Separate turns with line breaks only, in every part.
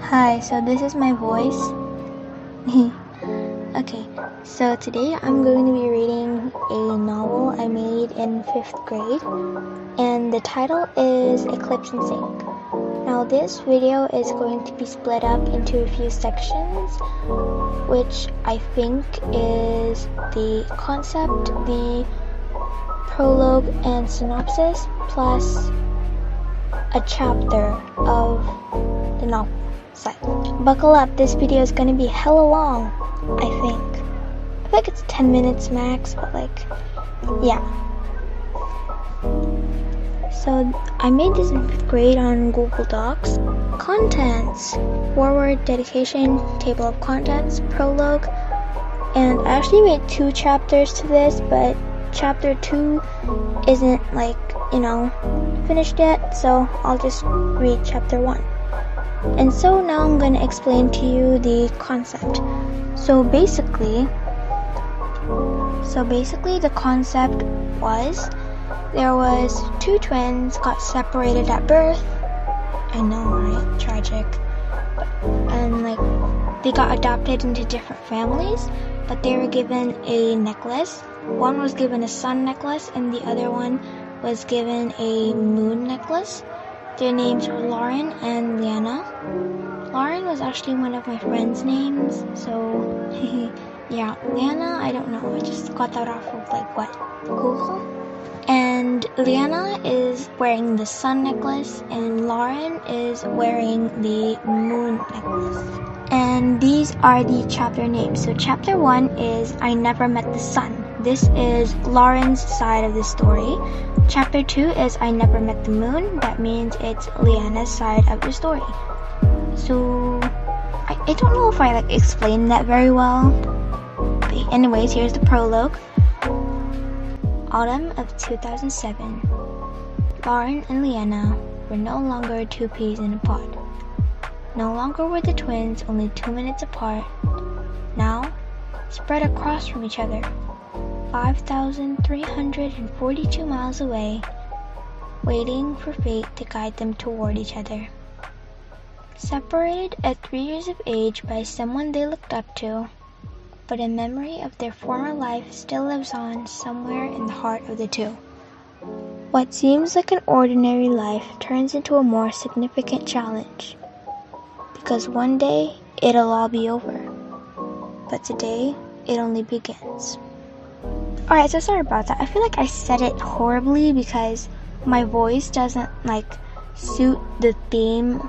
Hi, so this is my voice. Okay, so today I'm going to be reading a novel I made in 5th grade, and the title is Eclipse and Sink. Now this video is going to be split up into a few sections, which I think is the concept, the prologue and synopsis, plus a chapter of the novel. So, buckle up, this video is gonna be hella long, I think. I think it's 10 minutes max, but yeah. So, I made this in 5th grade on Google Docs. Contents, forward, dedication, table of contents, prologue, and I actually made 2 chapters to this, but chapter 2 isn't finished yet, so I'll just read chapter 1. And so now I'm going to explain to you the concept. So basically the concept was there was 2 twins got separated at birth. I know, right? Tragic. And they got adopted into different families, but they were given a necklace. One was given a sun necklace and the other one was given a moon necklace. Their names were Lauren and Liana. Lauren was actually one of my friend's names, so yeah. Liana, I don't know, I just got that off of Google. And Liana is wearing the sun necklace and Lauren is wearing the moon necklace. And these are the chapter names. So chapter 1 is I Never Met the Sun. This is Lauren's side of the story. Chapter 2 is I Never Met the Moon. That means it's Liana's side of the story. So I don't know if I explained that very well. But anyways, here's the prologue. Autumn of 2007. Lauren and Liana were no longer 2 peas in a pod. No longer were the twins only 2 minutes apart. Now, spread across from each other, 5,342 miles away, waiting for fate to guide them toward each other. Separated at 3 years of age by someone they looked up to, but a memory of their former life still lives on somewhere in the heart of the two. What seems like an ordinary life turns into a more significant challenge, because one day it'll all be over, but today it only begins. Alright, so sorry about that. I feel like I said it horribly because my voice doesn't suit the theme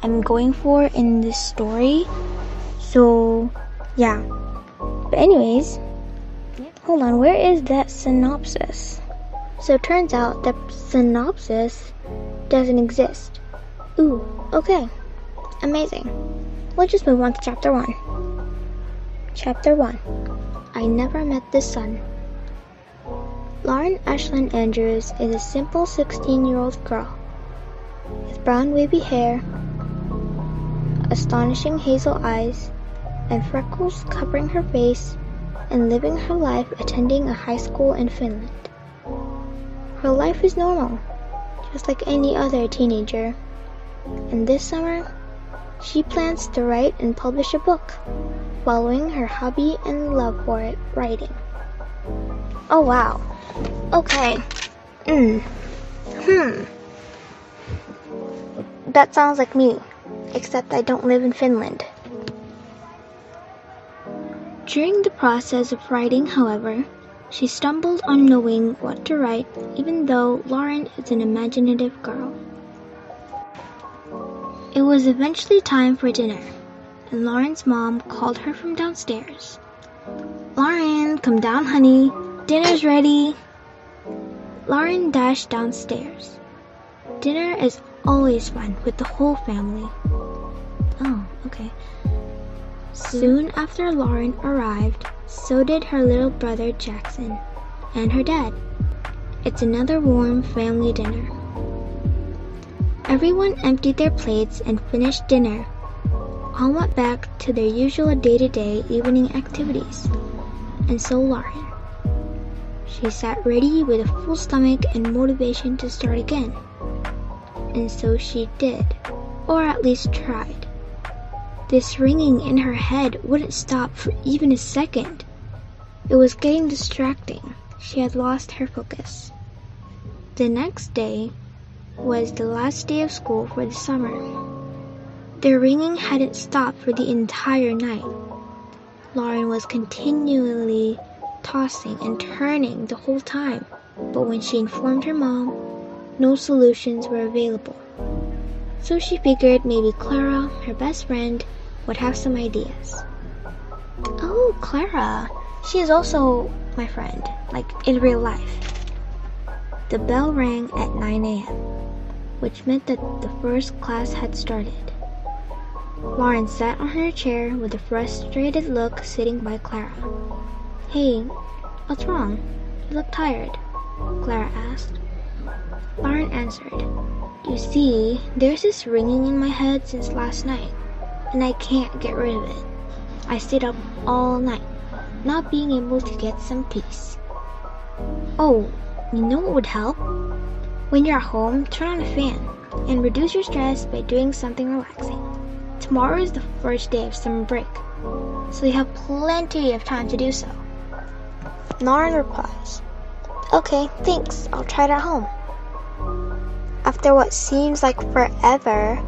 I'm going for in this story. So yeah. But anyways, hold on, where is that synopsis? So it turns out that synopsis doesn't exist. Ooh, okay. Amazing. Let's just move on to chapter 1. Chapter 1. I Never Met the Sun. Lauren Ashlyn Andrews is a simple 16-year-old girl with brown wavy hair, astonishing hazel eyes, and freckles covering her face, and living her life attending a high school in Finland. Her life is normal, just like any other teenager, and this summer, she plans to write and publish a book, following her hobby and love for it, writing. Oh wow. Okay. That sounds like me, except I don't live in Finland. During the process of writing, however, she stumbled on knowing what to write, even though Lauren is an imaginative girl. It was eventually time for dinner, and Lauren's mom called her from downstairs. Lauren, come down, honey. Dinner's ready. Lauren dashed downstairs. Dinner is always fun with the whole family. Oh, okay. Soon after Lauren arrived, so did her little brother Jackson and her dad. It's another warm family dinner. Everyone emptied their plates and finished dinner. All went back to their usual day-to-day evening activities, and so Lauren. She sat ready with a full stomach and motivation to start again. And so she did, or at least tried. This ringing in her head wouldn't stop for even a second. It was getting distracting. She had lost her focus. The next day was the last day of school for the summer. The ringing hadn't stopped for the entire night. Lauren was continually tossing and turning the whole time, but when she informed her mom, no solutions were available. So she figured maybe Clara, her best friend, would have some ideas. Oh, Clara. She is also my friend, like in real life. The bell rang at 9 a.m., which meant that the first class had started. Lauren sat on her chair with a frustrated look sitting by Clara. Hey, what's wrong? You look tired, Clara asked. Lauren answered, You see, there's this ringing in my head since last night, and I can't get rid of it. I stayed up all night, not being able to get some peace. Oh, you know what would help? When you're at home, turn on a fan and reduce your stress by doing something relaxing. Tomorrow is the first day of summer break, so you have plenty of time to do so. Lauren replies, Okay, thanks, I'll try it at home. After what seems like forever,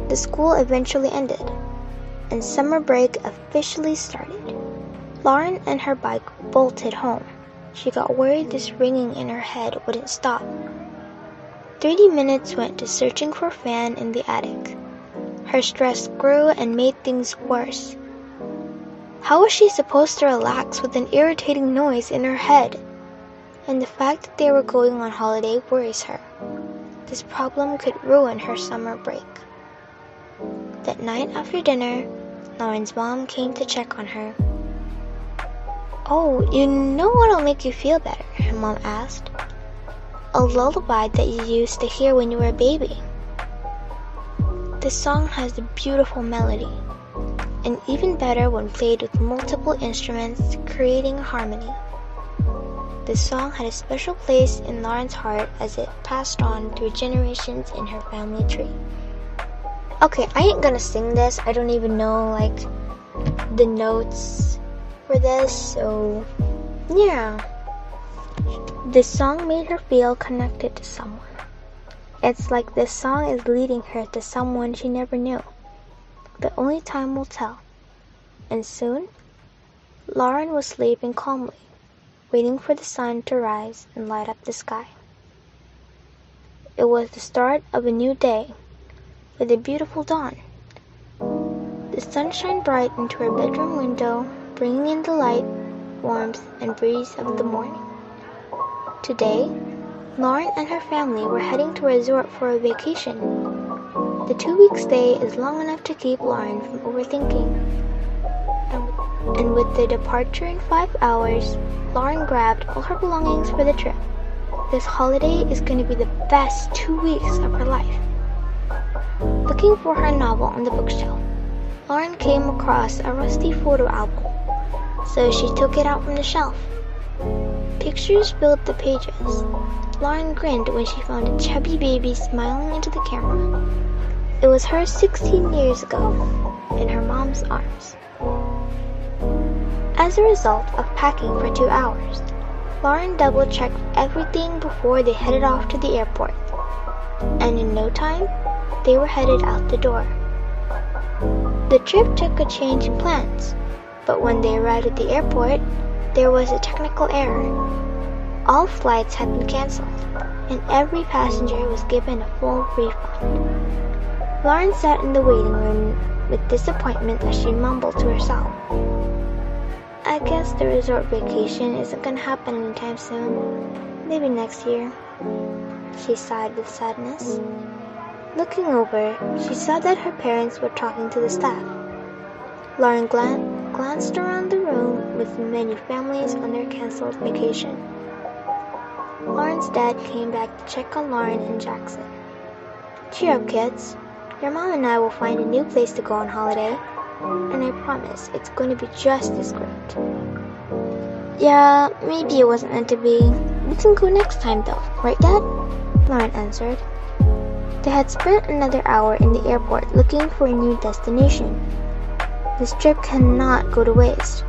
the school eventually ended, and summer break officially started. Lauren and her bike bolted home. She got worried this ringing in her head wouldn't stop. 30 minutes went to searching for a fan in the attic. Her stress grew and made things worse. How was she supposed to relax with an irritating noise in her head? And the fact that they were going on holiday worries her. This problem could ruin her summer break. That night after dinner, Lauren's mom came to check on her. Oh, you know what'll make you feel better? Her mom asked. A lullaby that you used to hear when you were a baby. This song has a beautiful melody, and even better when played with multiple instruments, creating a harmony. This song had a special place in Lauren's heart as it passed on through generations in her family tree. Okay, I ain't gonna sing this. I don't even know the notes for this, so yeah. This song made her feel connected to someone. It's like this song is leading her to someone she never knew. But only time will tell. And soon, Lauren was sleeping calmly, waiting for the sun to rise and light up the sky. It was the start of a new day, with a beautiful dawn. The sun shined bright into her bedroom window, bringing in the light, warmth, and breeze of the morning. Today, Lauren and her family were heading to a resort for a vacation. The 2-week stay is long enough to keep Lauren from overthinking. And with the departure in 5 hours, Lauren grabbed all her belongings for the trip. This holiday is going to be the best 2 weeks of her life. Looking for her novel on the bookshelf, Lauren came across a rusty photo album, so she took it out from the shelf. Pictures filled the pages. Lauren grinned when she found a chubby baby smiling into the camera. It was her 16 years ago, in her mom's arms. As a result of packing for 2 hours, Lauren double-checked everything before they headed off to the airport. And in no time, they were headed out the door. The trip took a change in plans, but when they arrived at the airport, there was a technical error. All flights had been cancelled, and every passenger was given a full refund. Lauren sat in the waiting room with disappointment as she mumbled to herself. I guess the resort vacation isn't gonna happen anytime soon. Maybe next year. She sighed with sadness. Looking over, she saw that her parents were talking to the staff. Lauren glanced around the room with many families on their cancelled vacation. Lauren's dad came back to check on Lauren and Jackson. Cheer up, kids. Your mom and I will find a new place to go on holiday, and I promise it's going to be just as great. Yeah, maybe it wasn't meant to be. We can go next time though, right, Dad? Lauren answered. They had spent another hour in the airport looking for a new destination. This trip cannot go to waste.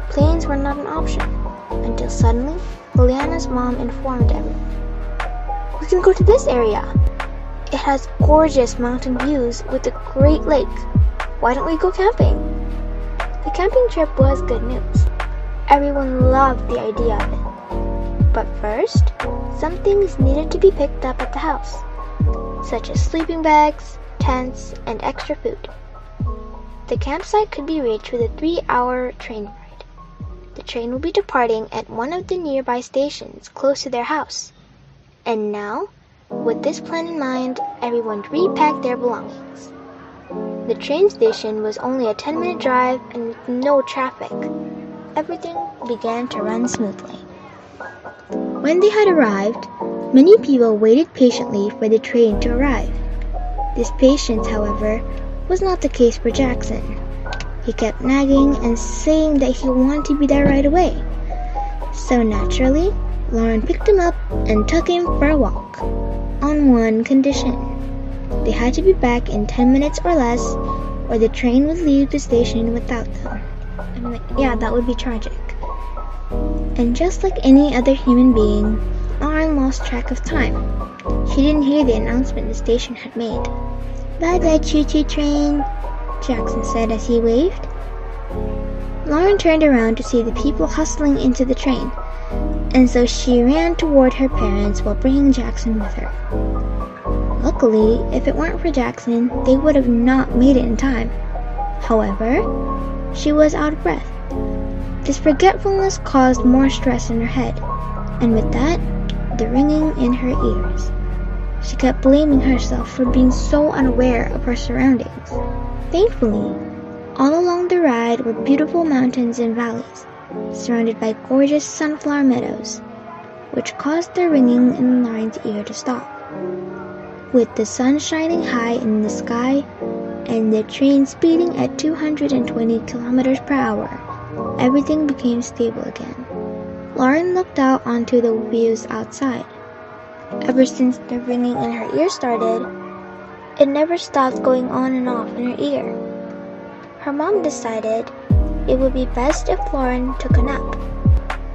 Planes were not an option, until suddenly, Liliana's mom informed everyone. We can go to this area. It has gorgeous mountain views with a great lake. Why don't we go camping? The camping trip was good news. Everyone loved the idea of it. But first, some things needed to be picked up at the house, such as sleeping bags, tents, and extra food. The campsite could be reached with a 3-hour train ride. The train will be departing at one of the nearby stations close to their house. And now, with this plan in mind, everyone repacked their belongings. The train station was only a 10-minute drive and with no traffic. Everything began to run smoothly. When they had arrived, many people waited patiently for the train to arrive. This patience, however, was not the case for Jackson. He kept nagging and saying that he wanted to be there right away. So naturally, Lauren picked him up and took him for a walk, on one condition. They had to be back in 10 minutes or less, or the train would leave the station without them. Yeah, that would be tragic. And just like any other human being, Lauren lost track of time. She didn't hear the announcement the station had made. "Bye-bye, choo-choo train," Jackson said as he waved. Lauren turned around to see the people hustling into the train, and so she ran toward her parents while bringing Jackson with her. Luckily, if it weren't for Jackson, they would have not made it in time. However, she was out of breath. This forgetfulness caused more stress in her head, and with that, the ringing in her ears. She kept blaming herself for being so unaware of her surroundings. Thankfully, all along the ride were beautiful mountains and valleys, surrounded by gorgeous sunflower meadows, which caused the ringing in Lauren's ear to stop. With the sun shining high in the sky and the train speeding at 220 kilometers per hour, everything became stable again. Lauren looked out onto the views outside. Ever since the ringing in her ear started, it never stopped going on and off in her ear. Her mom decided it would be best if Lauren took a nap.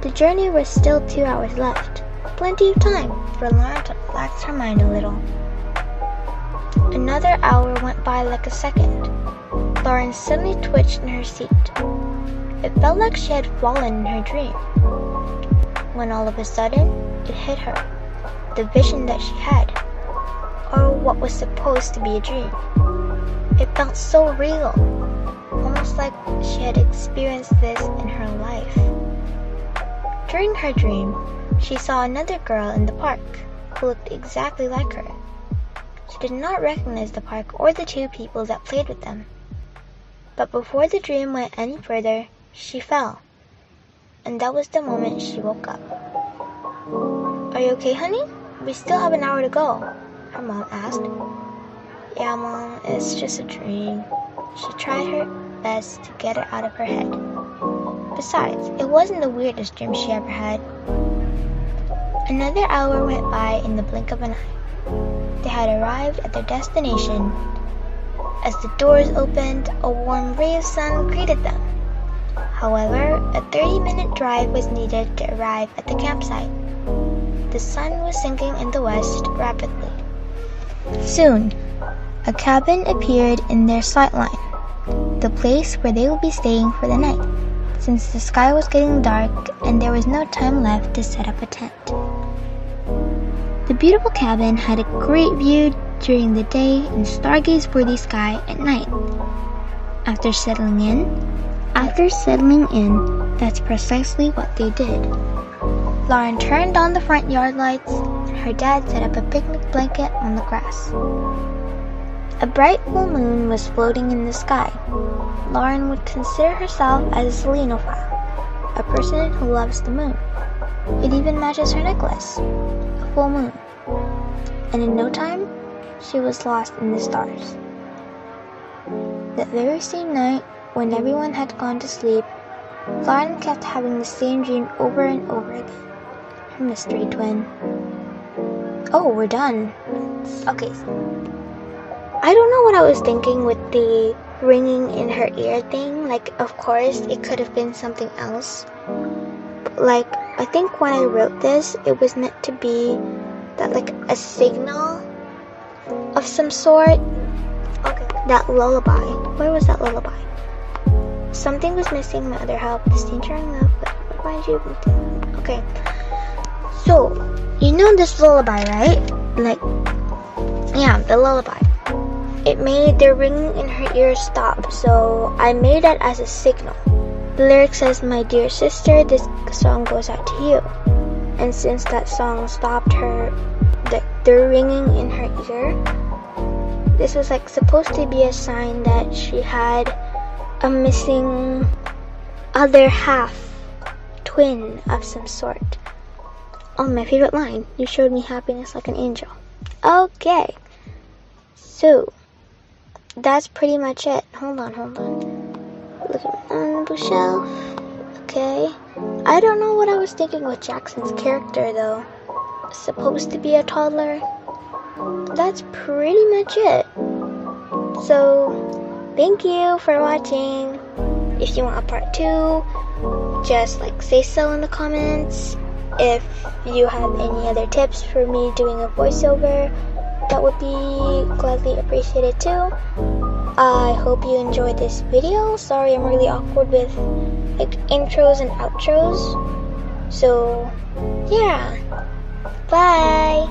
The journey was still 2 hours left, plenty of time for Lauren to relax her mind a little. Another hour went by like a second. Lauren suddenly twitched in her seat. It felt like she had fallen in her dream. When all of a sudden, it hit her. The vision that she had, or what was supposed to be a dream. It felt so real, almost like she had experienced this in her life. During her dream, she saw another girl in the park who looked exactly like her. She did not recognize the park or the two people that played with them. But before the dream went any further, she fell, and that was the moment she woke up. "Are you okay, honey? We still have an hour to go," her mom asked. "Yeah, Mom, it's just a dream." She tried her best to get it out of her head. Besides, it wasn't the weirdest dream she ever had. Another hour went by in the blink of an eye. They had arrived at their destination. As the doors opened, a warm ray of sun greeted them. However, a 30-minute drive was needed to arrive at the campsite. The sun was sinking in the west rapidly. Soon, a cabin appeared in their sightline, the place where they would be staying for the night, since the sky was getting dark and there was no time left to set up a tent. The beautiful cabin had a great view during the day and stargaze-worthy sky at night. After settling in, that's precisely what they did. Lauren turned on the front yard lights, and her dad set up a picnic blanket on the grass. A bright full moon was floating in the sky. Lauren would consider herself as a selenophile, a person who loves the moon. It even matches her necklace, a full moon. And in no time, she was lost in the stars. That very same night, when everyone had gone to sleep, Lauren kept having the same dream over and over again. Her mystery twin. "Oh, we're done." "Okay. I don't know what I was thinking with the ringing in her ear thing. Like, of course, it could have been something else. Like, I think when I wrote this, it was meant to be that, like, a signal of some sort. Okay, that lullaby. Where was that lullaby? Something was missing, my other help. The stain turning up, but why did you? Okay. So, you know this lullaby, right? Like, yeah, the lullaby. It made the ringing in her ears stop, so I made that as a signal. The lyric says, "My dear sister, this song goes out to you." And since that song stopped her, the ringing in her ear, this was like supposed to be a sign that she had a missing other half, twin of some sort. Oh, my favorite line, "You showed me happiness like an angel." Okay, so that's pretty much it. Hold on. Looking on the bookshelf. Okay, I don't know what I was thinking with Jackson's character though. Supposed to be a toddler. That's pretty much it. So, thank you for watching. If you want a part 2, just like say so in the comments. If you have any other tips for me doing a voiceover, that would be gladly appreciated too. I hope you enjoyed this video. Sorry I'm really awkward with like intros and outros. So, yeah. Bye!